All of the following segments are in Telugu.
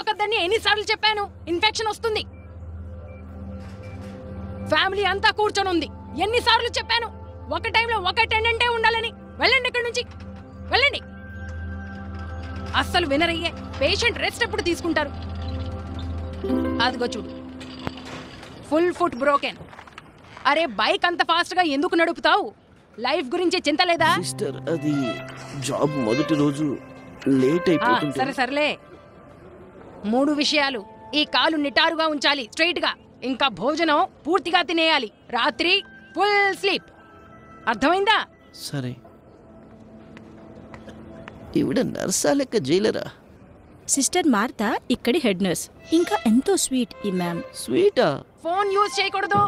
సోకద్దని ఎన్నిసార్లు చెప్పాను? ఇన్ఫెక్షన్ వస్తుంది. ఫ్యామిలీ అంతా కూర్చొని ఉంది. ఎన్నిసార్లు చెప్పాను? ఒక టైంలో ఒక అటెండెంటే ఉండాలని. వెళ్ళండి ఇక్కడి నుంచి, వెళ్ళండి. అస్సలు వినరయ్యే. పేషెంట్ రెస్ట్ ఎప్పుడు తీసుకుంటారు? అదిగో చూడు, ఫుల్ ఫుట్ బ్రోకెన్. అరే బైక్ అంత ఫాస్ట్ గా ఎందుకు నడుపుతావు? లైఫ్ గురించి చింత లేదా? సిస్టర్, అది జాబ్ మొదటి రోజు లేట్ అయిపోతుంది. సరే సర్లే. 3 విషయాలు. ఈ కాలు నిటారుగా ఉంచాలి, స్ట్రైట్ గా. ఇంకా భోజనం పూర్తిగా తినేయాలి. రాత్రి ఫుల్ స్లీప్. అర్థమైందా? సరే. ఈవిడ నర్సా లెక్క జైలరా? సిస్టర్ మార్తా ఇక్కడి హెడ్ నర్స్. ఇంకా ఎంతో స్వీట్ ఈ మ్యామ్. స్వీటా? ఫోన్ యూజ్ చేయకూడదు.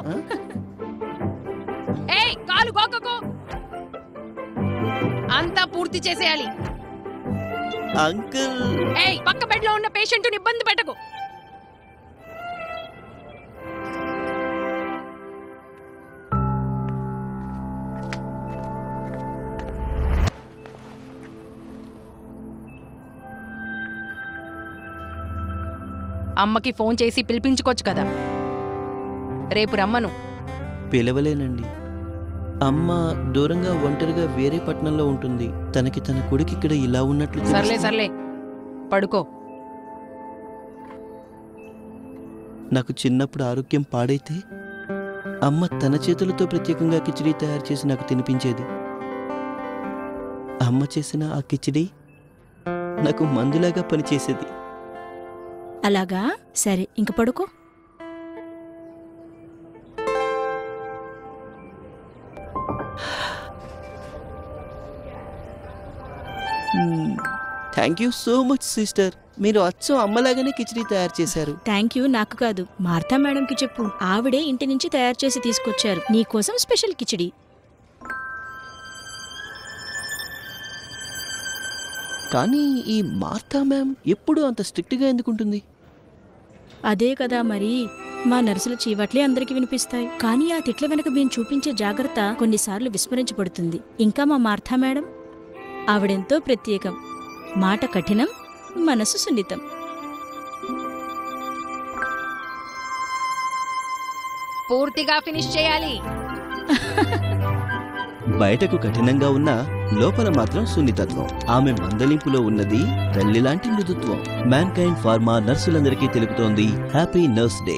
ఏయ్, కాలు గోకకు. అంతా పూర్తి చేసేయాలి. అంకుల్. ఏయ్, పక్క బెడ్ లో ఉన్న పేషెంట్ ని ఇబ్బంది పెట్టకు. అమ్మకి ఫోన్ చేసి పిలిపించుకోవచ్చు కదా. రేపు రమ్మను. పిలవలేనండి. అమ్మ దూరంగా ఒంటరిగా వేరే పట్టణంలో ఉంటుంది. తనకి తన కొడుకు ఇక్కడ ఇలా ఉన్నట్లు. సర్లే సర్లే, పడుకో. నాకు చిన్నప్పుడు ఆరోగ్యం పాడైతే అమ్మ తన చేతులతో ప్రత్యేకంగా కిచిడీ తయారు చేసి నాకు తినిపించేది. అమ్మ చేసిన ఆ కిచిడీ నాకు మందులాగా పనిచేసేది. అలాగా? సరే, ఇంక పడుకో. Thank you so much sister. మీరు అచ్చం అమ్మలాగానే కిచిడీ తయారు చేశారు. థ్యాంక్ యూ నాకు కాదు, మార్తా మేడంకి చెప్పు. ఆవిడే ఇంటి నుంచి తయారు చేసి తీసుకొచ్చారు నీకోసం స్పెషల్ కిచిడి. కానీ ఈ మార్తా మ్యామ్ ఎప్పుడు అంత స్ట్రిక్ట్గా ఎందుకుంటుంది? అదే కదా మరి. మా నర్సుల చీవట్లే అందరికి వినిపిస్తాయి. కానీ ఆ తిట్ల వెనక మేము చూపించే జాగ్రత్త కొన్నిసార్లు విస్మరించబడుతుంది. ఇంకా మా మార్తా మేడం, ఆవిడెంతో ప్రత్యేకం. మాట కఠినం, మనసు సున్నితం. పూర్తిగా ఫినిష్ చేయాలి. బయటకు కఠినంగా ఉన్నా లోపల మాత్రం సున్నితత్వం. ఆమె మందలింపులో ఉన్నది తల్లిలాంటి మృదుత్వం. మ్యాన్కైండ్ ఫార్మా నర్సులందరికీ తెలుపుతోంది హ్యాపీ నర్స్ డే.